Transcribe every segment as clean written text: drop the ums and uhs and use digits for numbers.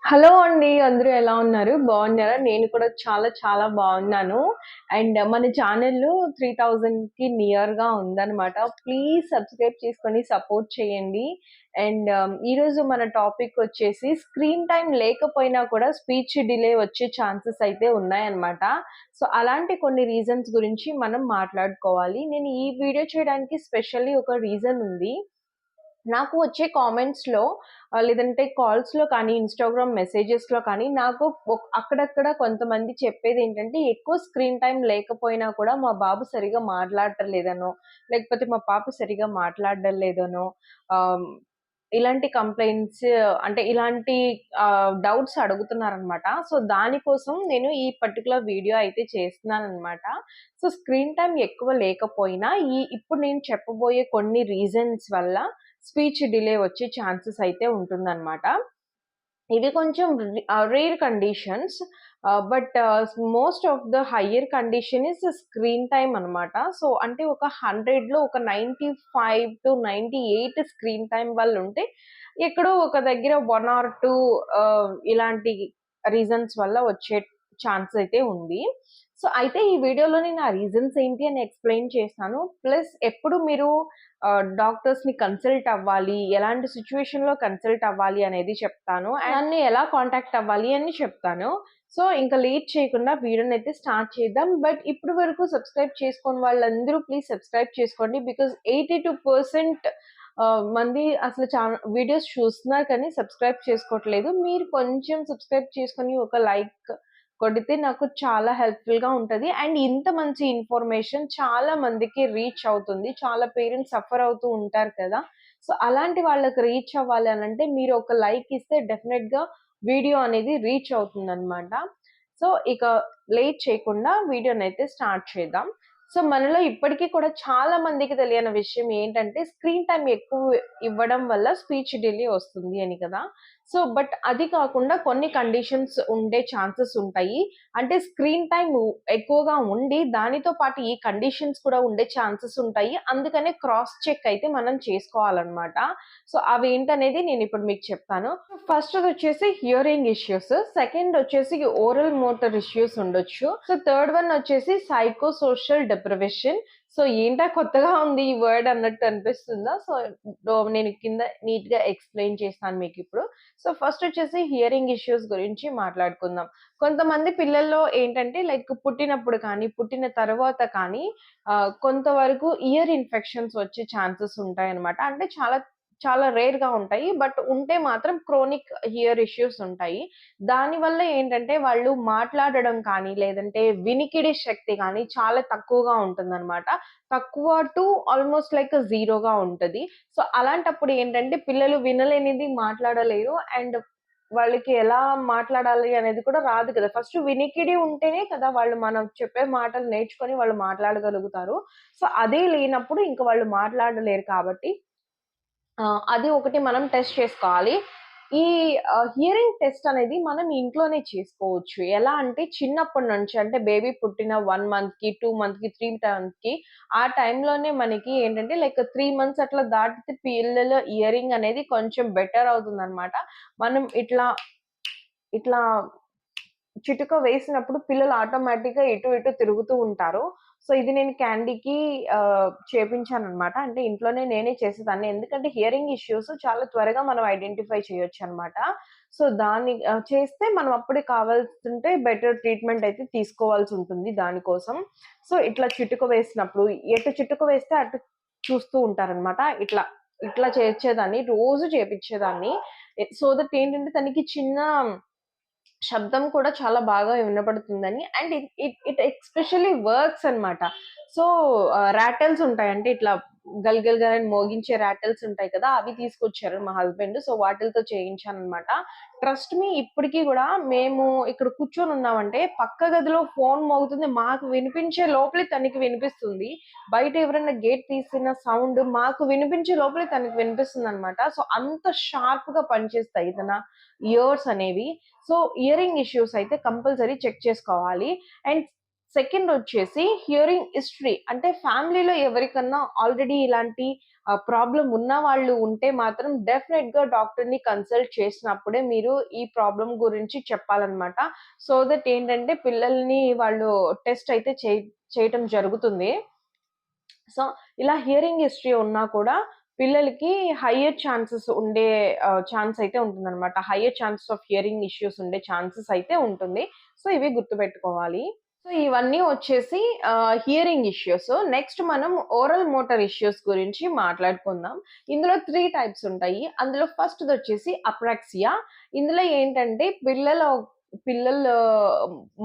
Hello అండి. అందరూ ఎలా ఉన్నారు? బాగున్నారా? నేను కూడా చాలా చాలా బాగున్నాను. అండ్ మన ఛానెల్ 3000కి నియర్‌గా ఉందన్నమాట. ప్లీజ్ సబ్స్క్రైబ్ చేసుకొని సపోర్ట్ చేయండి. అండ్ ఈరోజు మన టాపిక్ వచ్చేసి స్క్రీన్ టైమ్ లేకపోయినా కూడా స్పీచ్ డిలే వచ్చే ఛాన్సెస్ అయితే ఉన్నాయన్నమాట. సో, అలాంటి కొన్ని రీజన్స్ గురించి మనం మాట్లాడుకోవాలి. నేను ఈ వీడియో చేయడానికి స్పెషల్లీ ఒక రీజన్ ఉంది. నాకు వచ్చే కామెంట్స్‌లో లేదంటే కాల్స్‌లో కానీ, ఇన్‌స్టాగ్రామ్ మెసేజెస్‌లో కానీ నాకు అక్కడక్కడ కొంతమంది చెప్పేదేంటంటే, ఎక్కువ స్క్రీన్ టైమ్ లేకపోయినా కూడా మా బాబు సరిగ్గా మాట్లాడటం లేదనో, లేకపోతే మా పాప సరిగ్గా మాట్లాడడం లేదనో, ఆహ్, ఇలాంటి కంప్లెయింట్స్ అంటే ఇలాంటి డౌట్స్ అడుగుతున్నారనమాట. సో, దానికోసం నేను ఈ పర్టిక్యులర్ వీడియో అయితే చేస్తున్నాననమాట. సో, స్క్రీన్ టైమ్ ఎక్కువ లేకపోయినా ఇప్పుడు నేను చెప్పబోయే కొన్ని రీజన్స్ వల్ల స్పీచ్ డిలే వచ్చే ఛాన్సెస్ అయితే ఉంటుందన్నమాట. ఇవి కొంచెం rare conditions. But most of the higher condition is screen time అనమాట. సో, అంటే ఒక 100లో ఒక 95-98 స్క్రీన్ టైమ్ వల్లుంటే, ఎక్కడో ఒక దగ్గర 1 ఆర్ 2 ఇలాంటి రీజన్స్ వల్ల వచ్చే ఛాన్స్ అయితే ఉంది. సో, అయితే ఈ వీడియోలో నేను ఆ రీజన్స్ ఏంటి అని ఎక్స్‌ప్లెయిన్ చేస్తాను. ప్లస్ ఎప్పుడు మీరు డాక్టర్స్‌ని కన్సల్ట్ అవ్వాలి, ఎలాంటి సిట్యుయేషన్‌లో కన్సల్ట్ అవ్వాలి అనేది చెప్తాను. అండ్ నన్ను ఎలా కాంటాక్ట్ అవ్వాలి అని చెప్తాను. సో, ఇంక లేట్ చేయకుండా వీడియోనైతే స్టార్ట్ చేద్దాం. బట్ ఇప్పటి వరకు సబ్స్క్రైబ్ చేసుకోని వాళ్ళందరూ ప్లీజ్ సబ్స్క్రైబ్ చేసుకోండి. బికాజ్ 82% మంది అసలు వీడియోస్ చూస్తున్నారు కానీ సబ్స్క్రైబ్ చేసుకోవట్లేదు. మీరు కొంచెం సబ్స్క్రైబ్ చేసుకొని ఒక లైక్ కొడితే నాకు చాలా హెల్ప్‌ఫుల్‌గా ఉంటది. అండ్ ఇంత మంచి ఇన్ఫర్మేషన్ చాలా మందికి రీచ్ అవుతుంది. చాలా పేరెంట్స్ సఫర్ అవుతూ ఉంటారు కదా! సో, అలాంటి వాళ్ళకి రీచ్ అవ్వాలి అనంటే మీరు ఒక లైక్ ఇస్తే డెఫినెట్‌గా వీడియో అనేది రీచ్ అవుతుందనమాట. సో, ఇక లేట్ చేయకుండా వీడియోనైతే స్టార్ట్ చేద్దాం. సో, మనలో ఇప్పటికి కూడా చాలా మందికి తెలియని విషయం ఏంటంటే స్క్రీన్ టైమ్ ఎక్కువ ఇవ్వడం వల్ల స్పీచ్ డిలే వస్తుంది అని కదా! సో, బట్ అది కాకుండా కొన్ని కండిషన్స్ ఉండే ఛాన్సెస్ ఉంటాయి. అంటే స్క్రీన్ టైమ్ ఎక్కువగా ఉండి, దానితో పాటు ఈ కండిషన్స్ కూడా ఉండే ఛాన్సెస్ ఉంటాయి. అందుకనే క్రాస్ చెక్ అయితే మనం చేసుకోవాలనమాట. సో, అవేంటనేది నేనిప్పుడు మీకు చెప్తాను. ఫస్టొచ్చేసి హియరింగ్ ఇష్యూస్. సెకండొచ్చేసి ఓరల్ మోటార్ ఇష్యూస్ ఉండొచ్చు. సో, థర్డ్ వన్ వచ్చేసి సైకో సోషల్ డిప్రివేషన్. సో, ఏంటా కొత్తగా ఉంది ఈ వర్డ్ అన్నట్టు అనిపిస్తుందా? సో, నేను కింద నీట్‌గా ఎక్స్‌ప్లెయిన్ చేస్తాను మీకిప్పుడు. సో, ఫస్టొచ్చేసి హియరింగ్ ఇష్యూస్ గురించి మాట్లాడుకుందాం. కొంతమంది పిల్లల్లో ఏంటంటే లైక్ పుట్టినప్పుడు కానీ, పుట్టిన తర్వాత కానీ కొంతవరకు ఇయర్ ఇన్ఫెక్షన్స్ వచ్చే ఛాన్సెస్ ఉంటాయన్నమాట. అంటే చాలా చాలా రేర్‌గా ఉంటాయి. బట్ ఉంటే మాత్రం క్రోనిక్ హియర్ ఇష్యూస్ ఉంటాయి. దానివల్ల ఏంటంటే వాళ్ళు మాట్లాడడం కానీ, లేదంటే వినికిడి శక్తి గానీ చాలా తక్కువగా ఉంటుందనమాట. తక్కువ టు ఆల్‌మోస్ట్ లైక్ జీరోగా ఉంటది. సో, అలాంటప్పుడు ఏంటంటే పిల్లలు వినలేనిది మాట్లాడలేరు. అండ్ వాళ్ళకి ఎలా మాట్లాడాలి అనేది కూడా రాదు కదా! ఫస్ట్ వినికిడి ఉంటేనే కదా వాళ్ళు మనం చెప్పే మాటలు నేర్చుకొని వాళ్ళు మాట్లాడగలుగుతారు. సో, అదే లేనప్పుడు ఇంక వాళ్ళు మాట్లాడలేరు కాబట్టి అది ఒకటి మనం టెస్ట్ చేసుకోవాలి. ఈ హియరింగ్ టెస్ట్ అనేది మనం ఇంట్లోనే చేసుకోవచ్చు. ఎలా అంటే చిన్నప్పటి నుంచి అంటే బేబీ పుట్టిన 1 మంత్‌కి, 2 మంత్‌కి, 3 మంత్స్‌కి ఆ టైంలోనే మనకి ఏంటంటే లైక్ 3 మంత్స్ అట్లా దాటితే పిల్లల హియరింగ్ అనేది కొంచెం బెటర్ అవుతుందనమాట. మనం ఇట్లా, ఇట్లా చిటుక వేసినప్పుడు పిల్లలు ఆటోమేటిక్‌గా ఇటు, ఇటు తిరుగుతూ ఉంటారు. సో, ఇది నేను క్యాండీకి చేపించాననమాట. అంటే ఇంట్లోనే నేనే చేసేదాన్ని. ఎందుకంటే హియరింగ్ ఇష్యూస్ చాలా త్వరగా మనం ఐడెంటిఫై చేయొచ్చనమాట. సో, దాన్ని చేస్తే మనం అప్పుడే కావాల్సుంటే బెటర్ ట్రీట్‌మెంట్ అయితే తీసుకోవాల్సుంటుంది దానికోసం. సో, ఇట్లా చిటుక వేసినప్పుడు ఎటు చిటుక వేస్తే అటు చూస్తూ ఉంటారనమాట. ఇట్లా, ఇట్లా చేర్చేదాన్ని. రోజు చేపిచ్చేదాన్ని. సో దట్ ఏంటంటే తనకి చిన్న శబ్దం కూడా చాలా బాగా వినపడుతుందని. And it it it especially works అన్నమాట. సో, రాటిల్స్ ఉంటాయి. అంటే ఇట్లా గల్ గల్ గల్ అని మోగించే రాటిల్స్ ఉంటాయి కదా! అవి తీసుకొచ్చారు మా హస్బెండ్. సో, వాటిలతో చేయించానన్నమాట. ట్రస్ట్ మీ ఇప్పటికి గూడా మేము ఇక్కడ కూర్చొని ఉన్నామంటే పక్క గదిలో ఫోన్ మోగుతుంది. మాకు వినిపించే లోపలే తనకి వినిపిస్తుంది. బయట ఎవరైనా గేట్ తీసిన సౌండ్ మాకు వినిపించే లోపలే తనకి వినిపిస్తుందన్నమాట. సో, అంత షార్ప్‌గా పనిచేస్తాయి తన ఇయర్స్ అనేవి. సో, ఇయరింగ్ ఇష్యూస్ అయితే కంపల్సరీ చెక్ చేసుకోవాలి. అండ్ సెకండ్ వచ్చేసి హియరింగ్ హిస్టరీ. అంటే ఫ్యామిలీలో ఎవరికన్నా ఆల్రెడీ ఇలాంటి ప్రాబ్లమ్ ఉన్న వాళ్ళు ఉంటే మాత్రం డెఫినెట్‌గా డాక్టర్‌ని కన్సల్ట్ చేసినప్పుడే మీరు ఈ ప్రాబ్లమ్ గురించి చెప్పాలన్నమాట. సో దట్ ఏంటంటే పిల్లల్ని వాళ్ళు టెస్ట్ అయితే చేయటం జరుగుతుంది. సో, ఇలా హియరింగ్ హిస్టరీ ఉన్నా కూడా పిల్లలకి హైయర్ ఛాన్సెస్ ఉండే ఛాన్స్ అయితే ఉంటుందన్నమాట. Hire chances of hearing issues ఉండే ఛాన్సెస్ అయితే ఉంటుంది. సో, ఇవి గుర్తుపెట్టుకోవాలి. సో, ఇవన్నీ వచ్చేసి హియరింగ్ ఇష్యూస్. నెక్స్ట్ మనం ఓరల్ మోటార్ ఇష్యూస్ గురించి మాట్లాడుకుందాం. ఇందులో 3 టైప్స్ ఉంటాయి. అందులో ఫస్ట్‌దొచ్చేసి అప్రాక్సియా. ఇందులో ఏంటంటే పిల్లల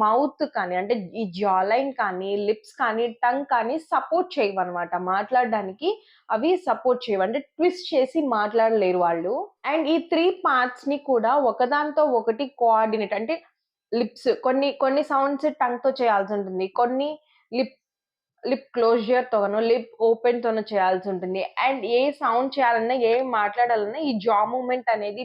మౌత్ కానీ, అంటే ఈ జా లైన్ కానీ, లిప్స్ కానీ, టంగ్ కానీ సపోర్ట్ చేయవన్నమాట. మాట్లాడడానికి అవి సపోర్ట్ చేయవు. అంటే ట్విస్ట్ చేసి మాట్లాడలేరు వాళ్ళు. అండ్ ఈ 3 పార్ట్స్‌ని కూడా ఒకదానితో ఒకటి కోఆర్డినేట్, అంటే లిప్స్ కొన్ని సౌండ్స్ టంగ్‌తో చేయాల్సుంటుంది. కొన్ని లిప్ లిప్ క్లోజర్‌తోనో, లిప్ ఓపెన్‌తోనో చేయాల్సుంటుంది. అండ్ ఏ సౌండ్ చేయాలన్నా, ఏం మాట్లాడాలన్నా ఈ జా మూవ్‌మెంట్ అనేది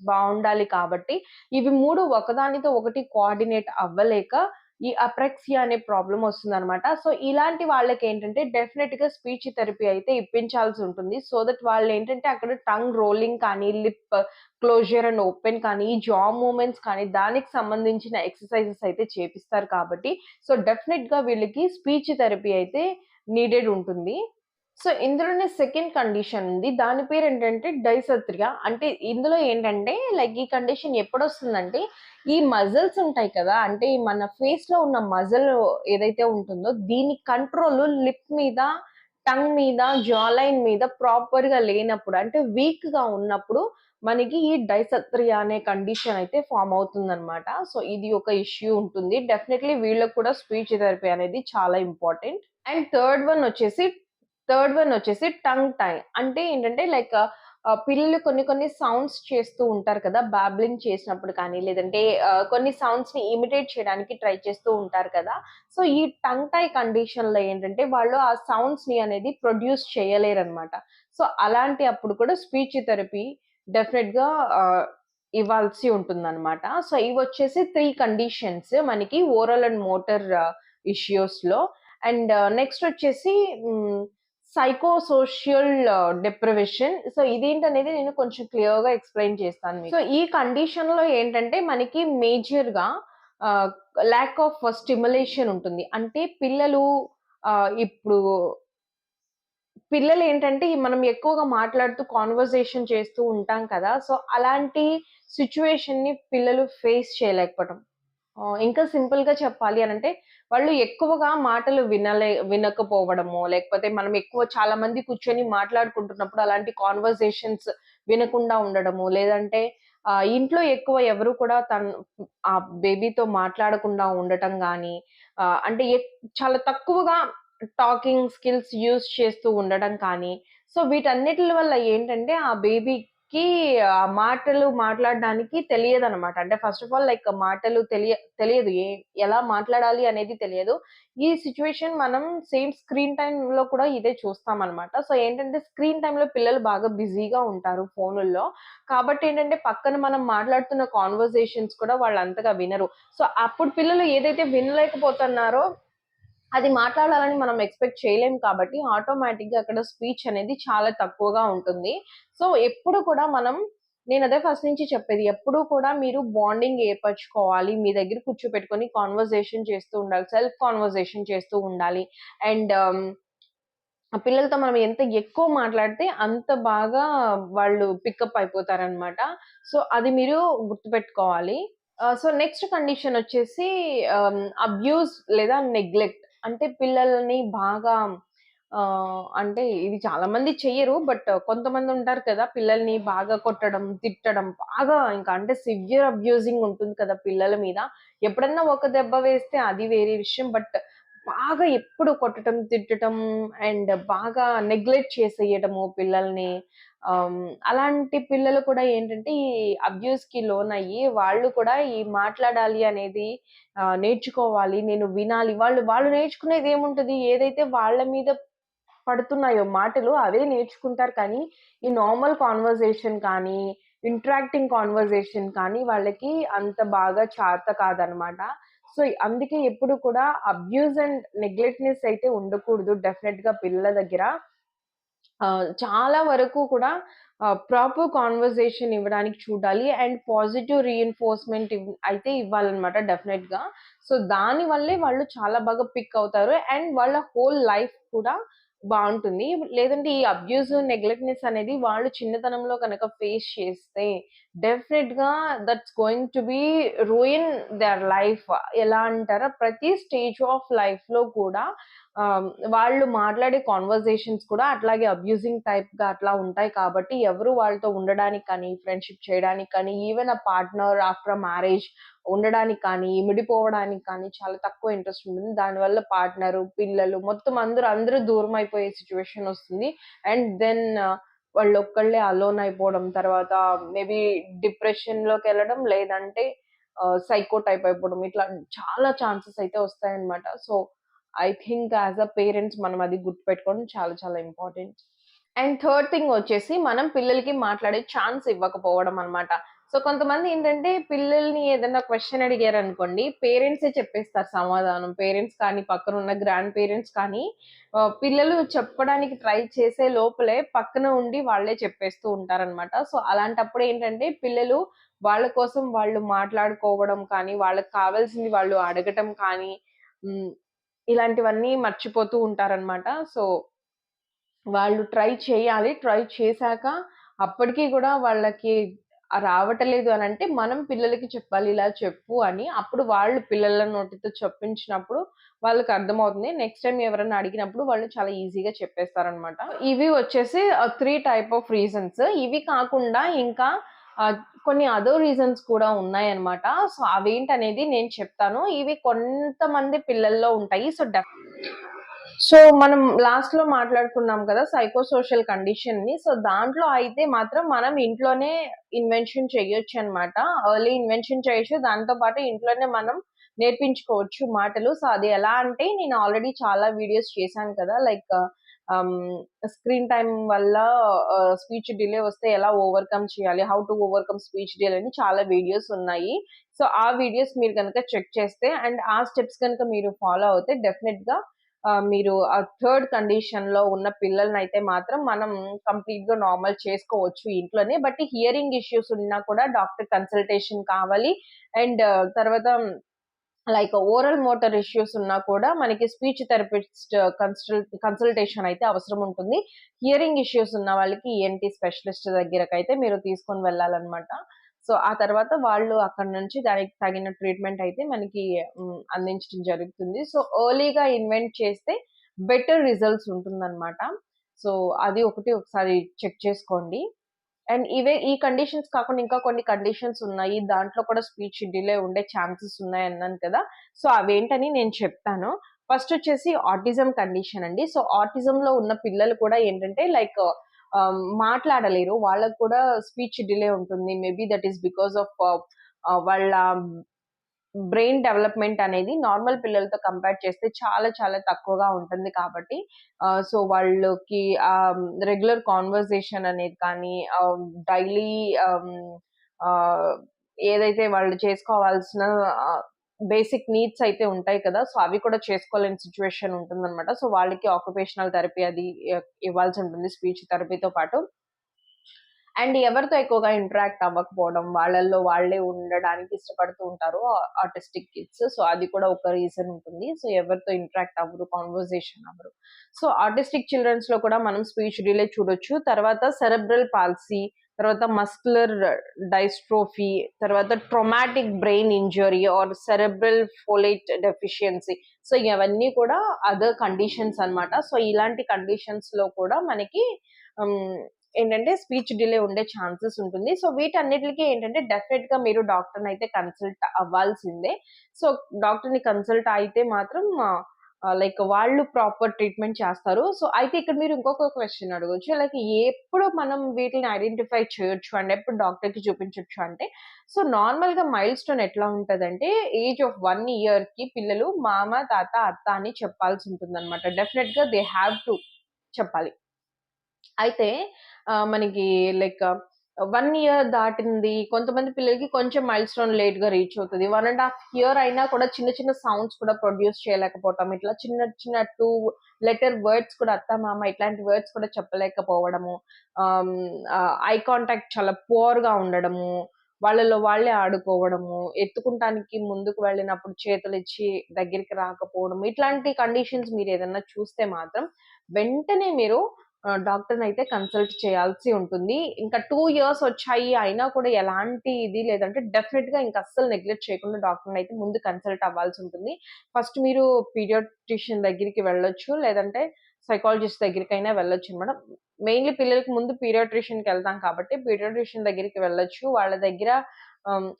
బావుండాలి కాబట్టి, ఇవి 3 ఒకదానితో ఒకటి కోఆర్డినేట్ అవ్వలేక ఈ అప్రెక్సియా అనే ప్రాబ్లమ్ వస్తుందనమాట. సో, ఇలాంటి వాళ్ళకేంటంటే డెఫినిట్‌గా స్పీచ్ థెరపీ అయితే ఇప్పించాల్సుంటుంది. సో దట్ వాళ్ళేంటంటే అక్కడ టంగ్ రోలింగ్ కానీ, లిప్ క్లోజర్ అండ్ ఓపెన్ కానీ, ఈ జా మూవ్‌మెంట్స్ కానీ దానికి సంబంధించిన ఎక్సర్‌సైజెస్ అయితే చేపిస్తారు కాబట్టి, సో, డెఫినిట్‌గా వీళ్ళకి స్పీచ్ థెరపీ అయితే నీడెడ్ ఉంటుంది. సో, ఇందులోనే సెకండ్ కండిషన్ ఉంది. దాని పేరేంటంటే డైసెథ్రియా. అంటే ఇందులో ఏంటంటే లైక్ ఈ కండిషన్ ఎప్పుడొస్తుందంటే, ఈ మజిల్స్ ఉంటాయి కదా! అంటే మన ఫేస్‌లో ఉన్న మజిల్ ఏదైతే ఉంటుందో దీని కంట్రోల్ లిప్ మీద, టంగ్ మీద, జా లైన్ మీద ప్రాపర్‌గా లేనప్పుడు, అంటే వీక్‌గా ఉన్నప్పుడు మనకి ఈ డైసెథ్రియా అనే కండిషన్ అయితే ఫార్మ్ అవుతుందన్నమాట. సో, ఇది ఒక ఇష్యూ ఉంటుంది. డెఫినైట్‌లీ వీళ్ళకి కూడా స్పీచ్ థెరపీ అనేది చాలా ఇంపార్టెంట్. అండ్ థర్డ్ వన్ వచ్చేసి టంగ్ టై. అంటే ఏంటంటే లైక్ పిల్లలు కొన్ని సౌండ్స్ చేస్తూ ఉంటారు కదా! బాబ్లింగ్ చేసినప్పుడు కానీ, లేదంటే కొన్ని సౌండ్స్‌ని ఇమిటేట్ చేయడానికి ట్రై చేస్తూ ఉంటారు కదా! సో, ఈ టంగ్ టై కండిషన్‌లో ఏంటంటే వాళ్ళు ఆ సౌండ్స్‌ని అనేది ప్రొడ్యూస్ చేయలేరనమాట. సో, అలాంటి అప్పుడు కూడా స్పీచ్ థెరపీ డెఫినెట్‌గా ఇవ్వాల్సి ఉంటుందనమాట. సో, ఇవొచ్చేసి 3 కండిషన్స్ మనకి ఓరల్ అండ్ మోటార్ ఇష్యూస్‌లో. అండ్ నెక్స్ట్ వచ్చేసి హ్మ్. సైకోసోషియల్ డిప్రివేషన్. సో, ఇదేంటనేది నేను కొంచెం క్లియర్‌గా ఎక్స్‌ప్లెయిన్ చేస్తాను మీకు. సో, ఈ కండిషన్‌లో ఏంటంటే మనకి మేజర్‌గా ఆహ్, ల్యాక్ ఆఫ్ స్టిమ్యులేషన్ ఉంటుంది. అంటే ఇప్పుడు పిల్లలేంటంటే మనం ఎక్కువగా మాట్లాడుతూ కాన్వర్జేషన్ చేస్తూ ఉంటాం కదా! సో, అలాంటి సిట్యుయేషన్‌ని పిల్లలు ఫేస్ చేయలేకపోవటం. ఇంకా సింపుల్‌గా చెప్పాలి అనంటే, వాళ్ళు ఎక్కువగా మాటలు వినకపోవడమో, లేకపోతే మనం ఎక్కువ చాలా మంది కూర్చొని మాట్లాడుకుంటున్నప్పుడు అలాంటి కాన్వర్జేషన్స్ వినకుండా ఉండడము, లేదంటే ఇంట్లో ఎక్కువ ఎవరు కూడా ఆ బేబీతో మాట్లాడకుండా ఉండటం గానీ, అంటే చాలా తక్కువగా టాకింగ్ స్కిల్స్ యూజ్ చేస్తూ ఉండడం కానీ, సో వీటన్నిటిల వల్ల ఏంటంటే, ఆ బేబీకి మాటలు మాట్లాడడానికి తెలియదనమాట. అంటే ఫస్ట్ ఆఫ్ ఆల్ లైక్ మాటలు తెలియదు. ఎలా మాట్లాడాలి అనేది తెలియదు. ఈ సిట్యుయేషన్ మనం సేమ్ స్క్రీన్ టైమ్‌లో కూడా ఇదే చూస్తామనమాట. సో ఏంటంటే, స్క్రీన్ టైమ్‌లో పిల్లలు బాగా బిజీగా ఉంటారు ఫోనుల్లో. కాబట్టి ఏంటంటే, పక్కన మనం మాట్లాడుతున్న కాన్వర్జేషన్స్ కూడా వాళ్ళంతగా వినరు. సో అప్పుడు పిల్లలు ఏదైతే వినలేకపోతున్నారో అది మాట్లాడాలని మనం ఎక్స్‌పెక్ట్ చేయలేం కాబట్టి ఆటోమేటిక్‌గా అక్కడ స్పీచ్ అనేది చాలా తక్కువగా ఉంటుంది. సో, ఎప్పుడు కూడా నేనదే ఫస్ట్ నుంచి చెప్పేది. ఎప్పుడూ కూడా మీరు బాండింగ్ ఏర్పరచుకోవాలి. మీ దగ్గర కూర్చోపెట్టుకొని కాన్వర్జేషన్ చేస్తూ ఉండాలి. సెల్ఫ్ కాన్వర్జేషన్ చేస్తూ ఉండాలి. అండ్ ఆ పిల్లలతో మనం ఎంత ఎక్కువ మాట్లాడితే అంత బాగా వాళ్ళు పికప్ అయిపోతారనమాట. సో, అది మీరు గుర్తుపెట్టుకోవాలి. సో, నెక్స్ట్ కండిషన్ వచ్చేసి అబ్యూజ్ లేదా నెగ్లెక్ట్. అంటే పిల్లల్ని బాగా అంటే ఇది చాలా మంది చెయ్యరు. బట్ కొంతమందుంటారు కదా! పిల్లల్ని బాగా కొట్టడం, తిట్టడం బాగా ఇంకా అంటే సివియర్ అబ్యూజింగ్ ఉంటుంది కదా పిల్లల మీద. ఎప్పుడన్నా ఒక దెబ్బ వేస్తే అది వేరే విషయం. బట్ బాగా ఎప్పుడు కొట్టటం, తిట్టటం అండ్ బాగా నెగ్లెక్ట్ చేసేయడము పిల్లల్ని. ఆహ్, అలాంటి పిల్లలు కూడా ఏంటంటే ఈ అబ్యూస్‌కి లోనయ్యి వాళ్ళు కూడా ఈ మాట్లాడాలి అనేది నేర్చుకోవాలి. నేను వినాలి. వాళ్ళు నేర్చుకునేదేముంటది? ఏదైతే వాళ్ళ మీద పడుతున్నాయో మాటలు అవే నేర్చుకుంటారు కానీ, ఈ నార్మల్ కాన్వర్జేషన్ కానీ, ఇంటరాక్టింగ్ కాన్వర్జేషన్ కానీ వాళ్ళకి అంత బాగా చాత కాదనమాట. సో, అందుకే ఎప్పుడు కూడా అబ్యూజ్ అండ్ నెగ్లెక్ట్‌నెస్ అయితే ఉండకూడదు డెఫినెట్‌గా పిల్లల దగ్గర. చాలా వరకు కూడా ప్రాపర్ కన్వర్జేషన్ ఇవ్వడానికి చూడాలి. అండ్ పాజిటివ్ రీఇన్ఫోర్స్‌మెంట్ అయితే ఇవ్వాలన్నమాట డెఫినెట్‌గా. సో, దాని వల్లే వాళ్ళు చాలా బాగా పిక్ అవుతారు. అండ్ వాళ్ళ హోల్ లైఫ్ కూడా బావుంటుంది. లేదంటే ఈ అబ్యూజ్, నెగ్లెక్ట్‌నెస్ అనేది వాళ్ళు చిన్నతనంలో గనక ఫేస్ చేస్తే డెఫినెట్‌గా that's going to be ruin their life. ఎలా అంటారా? ప్రతి స్టేజ్ ఆఫ్ లైఫ్‌లో కూడా ఆహ్, వాళ్ళు మాట్లాడే కన్వర్జేషన్స్ కూడా అట్లాగే అబ్యూజింగ్ టైప్‌గా అట్లా ఉంటాయి కాబట్టి, ఎవరు వాళ్ళతో ఉండడానికి కానీ, ఫ్రెండ్‌షిప్ చేయడానికి కానీ, even a partner after marriage ఉండడానికి కానీ, విడిపోవడానికి కానీ చాలా తక్కువ ఇంట్రెస్ట్ ఉంటుంది. దానివల్ల పార్ట్నరు, పిల్లలు మొత్తం అందరూ దూరం అయిపోయే సిట్యుయేషన్ వస్తుంది. అండ్ దెన్ వాళ్ళొక్కళ్ళే అలోన్ అయిపోవడం, తర్వాత మేబీ డిప్రెషన్‌లోకెళ్ళడం, లేదంటే సైకో టైప్ అయిపోవడం. ఇట్లా చాలా ఛాన్సెస్ అయితే వస్తాయన్నమాట. So, I think as a parents మనం అది గుర్తుపెట్టుకోవడం చాలా చాలా ఇంపార్టెంట్. అండ్ థర్డ్ థింగ్ వచ్చేసి మనం పిల్లలకి మాట్లాడే ఛాన్స్ ఇవ్వకపోవడం అన్నమాట. సో, కొంతమంది ఏంటంటే పిల్లల్ని ఏదైనా క్వెషన్ అడిగారనుకోండి, పేరెంట్సే చెప్పేస్తారు సమాధానం. పేరెంట్స్ కానీ, పక్కనున్న గ్రాండ్ పేరెంట్స్ కానీ పిల్లలు చెప్పడానికి ట్రై చేసే లోపలే పక్కన ఉండి వాళ్ళే చెప్పేస్తూ ఉంటారనమాట. సో, అలాంటప్పుడు ఏంటంటే పిల్లలు వాళ్ళ కోసం వాళ్ళు మాట్లాడుకోవడం కానీ, వాళ్ళకి కావాల్సింది వాళ్ళు అడగటం కానీ, హ్మ్. ఇలాంటివన్నీ మర్చిపోతూ ఉంటారనమాట. సో, వాళ్ళు ట్రై చేయాలి. ట్రై చేశాక అప్పటికి గూడా వాళ్ళకి రావట్లేదు అనంటే, మనం పిల్లలకి చెప్పాలి. ఇలా చెప్పు అని. అప్పుడు వాళ్ళు పిల్లల నోటితో చెప్పించినప్పుడు వాళ్ళకర్థమవుతుంది. నెక్స్ట్ టైమ్ ఎవరైనా అడిగినప్పుడు వాళ్ళు చాలా ఈజీగా చెప్పేస్తారనమాట. ఇవి వచ్చేసి 3 టైప్ ఆఫ్ రీజన్స్. ఇవి కాకుండా ఇంకా ఆహ్, కొన్ని అదర్ రీజన్స్ కూడా ఉన్నాయన్నమాట. సో, అవేంటనేది నేను చెప్తాను. ఇవి కొంతమంది పిల్లల్లో ఉంటాయి. సో, మనం లాస్ట్‌లో మాట్లాడుకున్నాం కదా! Psycho social కండిషన్‌ని. సో, దాంట్లో అయితే మాత్రం మనం ఇంట్లోనే ఇన్వెన్షన్ చేయొచ్చనమాట. ఎర్లీ ఇన్వెన్షన్ చేయొచ్చు. దాంతో పాటు ఇంట్లోనే మనం నేర్పించుకోవచ్చు మాటలు. సో, అది ఎలా అంటే నేను ఆల్రెడీ చాలా వీడియోస్ చేశాను కదా! లైక్ ఆహ్, స్క్రీన్ టైమ్ వల్ల స్పీచ్ డిలే వస్తే ఎలా ఓవర్‌కమ్ చేయాలి? How to overcome speech delay అని చాలా వీడియోస్ ఉన్నాయి. సో, ఆ వీడియోస్ మీరు గనక చెక్ చేస్తే అండ్ ఆ స్టెప్స్ గనక మీరు ఫాలో అవుతే డెఫినెట్‌గా మీరు ఆ థర్డ్ కండిషన్‌లో ఉన్న పిల్లలనైతే మాత్రం మనం కంప్లీట్‌గా నార్మల్ చేసుకోవచ్చు ఇంట్లోనే. బట్ హియరింగ్ ఇష్యూస్ ఉన్నా కూడా డాక్టర్ కన్సల్టేషన్ కావాలి. అండ్ తర్వాత లైక్ ఓరల్ మోటార్ ఇష్యూస్ ఉన్నా కూడా మనకి స్పీచ్ థెరపిస్ట్ కన్సల్టేషన్ అయితే అవసరం ఉంటుంది. హియరింగ్ ఇష్యూస్ ఉన్న వాళ్ళకి ఈఎన్‌టీ స్పెషలిస్ట్ దగ్గరకైతే మీరు తీసుకొని వెళ్ళాలన్నమాట. సో, ఆ తర్వాత వాళ్ళు అక్కడి నుంచి దానికి తగిన ట్రీట్మెంట్ అయితే మనకి అందించడం జరుగుతుంది. సో, ఎర్లీగా ఇన్వెంట్ చేస్తే బెటర్ రిజల్ట్స్ ఉంటుందన్నమాట. సో, అది ఒకటి ఒకసారి చెక్ చేసుకోండి. అండ్ ఈ కండిషన్స్ కాకుండా ఇంకా కొన్ని కండిషన్స్ ఉన్నాయి. దాంట్లో కూడా స్పీచ్ డిలే ఉండే ఛాన్సెస్ ఉన్నాయన్నాను కదా! సో, అవేంటని నేను చెప్తాను. ఫస్ట్ వచ్చేసి ఆటిజం కండిషన్ అండి. సో, ఆటిజంలో ఉన్న పిల్లలు కూడా ఏంటంటే లైక్ మాట్లాడలేరు. వాళ్ళకి కూడా స్పీచ్ డిలే ఉంటుంది. Maybe that is because of వాళ్ళ బ్రెయిన్ డెవలప్‌మెంట్ అనేది నార్మల్ పిల్లలతో కంపేర్ చేస్తే చాలా చాలా తక్కువగా ఉంటుంది కాబట్టి సో, వాళ్ళకి రెగ్యులర్ కన్వర్జేషన్ అనేది కానీ డైలీ ఆహ్, ఆహ్, ఏదైతే వాళ్ళు చేసుకోవాల్సిన ఆహ్, బేసిక్ నీడ్స్ అయితే ఉంటాయి కదా! సో, అవి కూడా చేసుకోలేని సిట్యుయేషన్ ఉంటుందన్నమాట. సో, వాళ్ళకి ఆక్యుపేషనల్ థెరపీ అది ఇవ్వాల్సుంటుంది స్పీచ్ థెరపీతో పాటు. అండ్ ఎవరితో ఎక్కువగా ఇంటరాక్ట్ అవ్వకపోవడం, వాళ్ళల్లో వాళ్ళే ఉండడానికి ఇష్టపడుతూ ఉంటారు ఆటిస్టిక్ కిడ్స్. సో, అది కూడా ఒక రీజన్ ఉంటుంది. సో, ఎవరితో ఇంటరాక్ట్ అవ్వరు, కన్వర్జేషన్ అవ్వరు. సో, ఆటిస్టిక్ చిల్డ్రన్స్‌లో కూడా మనం స్పీచ్ డిలే చూడొచ్చు. తర్వాత సెరెబ్రల్ పాల్సీ, తర్వాత మస్కులర్ డైస్ట్రోఫీ, తర్వాత traumatic brain injury or cerebral folate deficiency. So, ఇవన్నీ కూడా అదర్ కండిషన్స్ అన్నమాట. సో, ఇలాంటి కండిషన్స్‌లో కూడా మనకి హ్మ్. ఏంటంటే స్పీచ్ డిలే ఉండే ఛాన్సెస్ ఉంటుంది. సో, వీటన్నిట్లికి ఏంటంటే డెఫినెట్‌గా మీరు డాక్టర్‌నయితే కన్సల్ట్ అవ్వాల్సిందే. సో, డాక్టర్‌ని కన్సల్ట్ అయితే మాత్రం లైక్ వాళ్ళు ప్రాపర్ ట్రీట్‌మెంట్ చేస్తారు. సో, అయితే ఇక్కడ మీరు ఇంకొక క్వెషన్ అడగొచ్చు. లైక్ ఎప్పుడు మనం వీటిని ఐడెంటిఫై చేయొచ్చు అంటే ఎప్పుడు డాక్టర్‌కి చూపించొచ్చు అంటే, సో, నార్మల్‌గా మైల్‌స్టోన్ ఎట్లా ఉంటదంటే ఏజ్ ఆఫ్ 1 ఇయర్‌కి పిల్లలు మామ, తాత, అత్త అని చెప్పాల్సుంటుందన్నమాట. డెఫినెట్‌గా దే హావ్ టు చెప్పాలి. అయితే మనకి లైక్ 1 ఇయర్ దాటింది. కొంతమంది పిల్లలకి కొంచెం మైల్‌స్టోన్ లేట్‌గా రీచ్ అవుతది. 1 ½ ఇయర్ అయినా కూడా చిన్న చిన్న సౌండ్స్ కూడా ప్రొడ్యూస్ చేయలేకపోవటం. ఇట్లా చిన్న చిన్న 2 లెటర్ వర్డ్స్ కూడా అత్త, మామ ఇట్లాంటి వర్డ్స్ కూడా చెప్పలేకపోవడము. ఐ కాంటాక్ట్ చాలా పూర్‌గా ఉండడము. వాళ్ళలో వాళ్ళే ఆడుకోవడము. ఎత్తుకుంటానికి ముందుకు వెళ్ళినప్పుడు చేతులిచ్చి దగ్గరికి రాకపోవడం. ఇట్లాంటి కండిషన్స్ మీరేదన్నా చూస్తే మాత్రం వెంటనే మీరు డాక్టర్‌నైతే కన్సల్ట్ చేయాల్సి ఉంటుంది. ఇంకా 2 ఇయర్స్ వచ్చాయి అయినా కూడా ఎలాంటి ఇది లేదంటే డెఫినిట్‌గా ఇంక అస్సలు నెగ్లెక్ట్ చేయకుండా డాక్టర్‌నైతే ముందు కన్సల్ట్ అవ్వాల్సుంటుంది. ఫస్ట్ మీరు పీడియాట్రిషియన్ దగ్గరికి వెళ్ళొచ్చు. లేదంటే సైకాలజిస్ట్ దగ్గరికైనా వెళ్ళొచ్చనమాట. మెయిన్‌లీ పిల్లలకి ముందు పీడియాట్రిషియన్‌కెళ్తాం కాబట్టి పీడియాట్రిషియన్ దగ్గరికి వెళ్ళొచ్చు. వాళ్ళ దగ్గర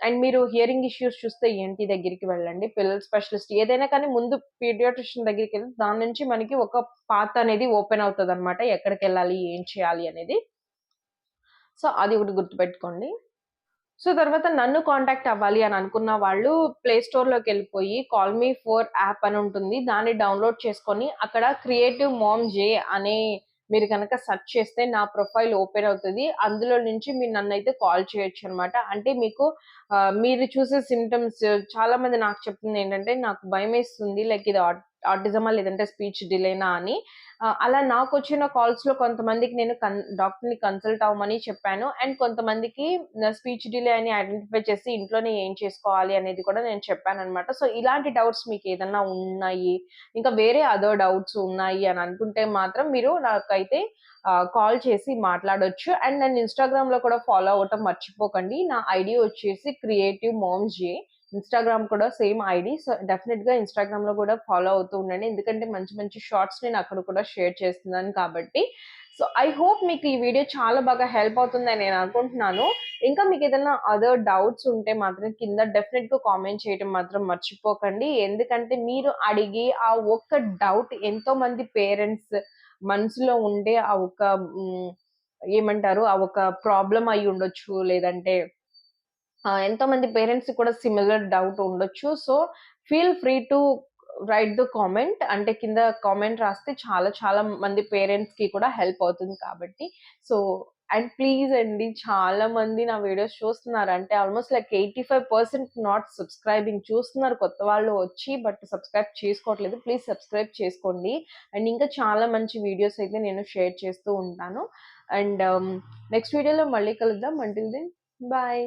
అండ్ మీరు హియరింగ్ ఇష్యూస్ చూస్తే ఈఎన్‌టీ దగ్గరికి వెళ్ళండి. పిల్లల స్పెషలిస్ట్ ఏదైనా కానీ ముందు పీడియాట్రిషియన్ దగ్గరికెళ్ళి దాని నుంచి మనకి ఒక పాత్ అనేది ఓపెన్ అవుతదనమాట. ఎక్కడికెళ్ళాలి? ఏం చేయాలి? అనేది. సో, అది ఒకటి గుర్తుపెట్టుకోండి. సో, తర్వాత నన్ను కాంటాక్ట్ అవ్వాలి అని అనుకున్న వాళ్ళు ప్లే స్టోర్‌లోకెళ్ళిపోయి కాల్ మీ ఫర్ యాప్ అని ఉంటుంది. దాన్ని డౌన్‌లోడ్ చేసుకొని అక్కడ క్రియేటివ్ మామ్ జే అనే మీరు గనక సెర్చ్ చేస్తే నా ప్రొఫైల్ ఓపెన్ అవుతది. అందులో నుంచి మీరు నన్నైతే కాల్ చేయొచ్చనమాట. అంటే మీకు మీరు చూసే సింప్టమ్స్ చాలా మంది నాకు చెప్తుందేంటంటే, నాకు భయమేస్తుంది. లైక్ ఇది ఆటిజమా లేదంటే స్పీచ్ డిలేనా అని. అలా నాకొచ్చిన కాల్స్‌లో కొంతమందికి నేను డాక్టర్‌ని కన్సల్ట్ అవ్వమని చెప్పాను. అండ్ కొంతమందికి స్పీచ్ డిలే అని ఐడెంటిఫై చేసి ఇంట్లోనే ఏం చేసుకోవాలి అనేది కూడా నేను చెప్పాననమాట. సో, ఇలాంటి డౌట్స్ మీకేదన్నా ఉన్నాయి, ఇంకా వేరే అదర్ డౌట్స్ ఉన్నాయి అని అనుకుంటే మాత్రం మీరు నాకైతే కాల్ చేసి మాట్లాడొచ్చు. అండ్ నన్ను ఇన్‌స్టాగ్రామ్‌లో కూడా ఫాలో అవ్వటం మర్చిపోకండి. నా ఐడీ వచ్చేసి క్రియేటివ్ మామ్స్ జే. ఇన్‌స్టాగ్రామ్ కూడా సేమ్ ఐడీ. సో, డెఫినిట్‌గా ఇన్‌స్టాగ్రామ్‌లో కూడా ఫాలో అవుతూ ఉండండి. ఎందుకంటే మంచి మంచి షార్ట్స్ నేను అక్కడ కూడా షేర్ చేస్తున్నాను కాబట్టి. సో, ఐ హోప్ మీకు ఈ వీడియో చాలా బాగా హెల్ప్ అవుతుందని నేను అనుకుంటున్నాను. ఇంకా మీకేదైనా అదర్ డౌట్స్ ఉంటే మాత్రం కింద డెఫినిట్‌గా కామెంట్ చేయడం మాత్రం మర్చిపోకండి. ఎందుకంటే మీరు అడిగే ఆ ఒక్క డౌట్ ఎంతోమంది పేరెంట్స్ మనసులో ఉండే ఆ ఒక ఏమంటారు? ఆ ఒక ప్రాబ్లమ్ అయ్యుండొచ్చు. లేదంటే ఎంతోమంది పేరెంట్స్‌కి కూడా సిమిలర్ డౌట్ ఉండొచ్చు. So, feel free to right the comment. అంటే కింద కామెంట్ రాస్తే చాలా చాలా మంది పేరెంట్స్‌కి కూడా హెల్ప్ అవుతుంది కాబట్టి. సో, అండ్ ప్లీజ్ అండి చాలా మంది నా వీడియోస్ చూస్తున్నారు. అంటే ఆల్‌మోస్ట్ లైక్ 85% నాట్ సబ్‌స్క్రైబింగ్ చూస్తున్నారు కొత్త వాళ్ళు వచ్చి. బట్ సబ్‌స్క్రైబ్ చేసుకోవట్లేదు. ప్లీజ్ సబ్‌స్క్రైబ్ చేసుకోండి. అండ్ ఇంకా చాలా మంచి వీడియోస్ అయితే నేను షేర్ చేస్తూ ఉంటాను. అండ్ నెక్స్ట్ వీడియోలో మళ్ళీ కలుద్దాం. Until then bye.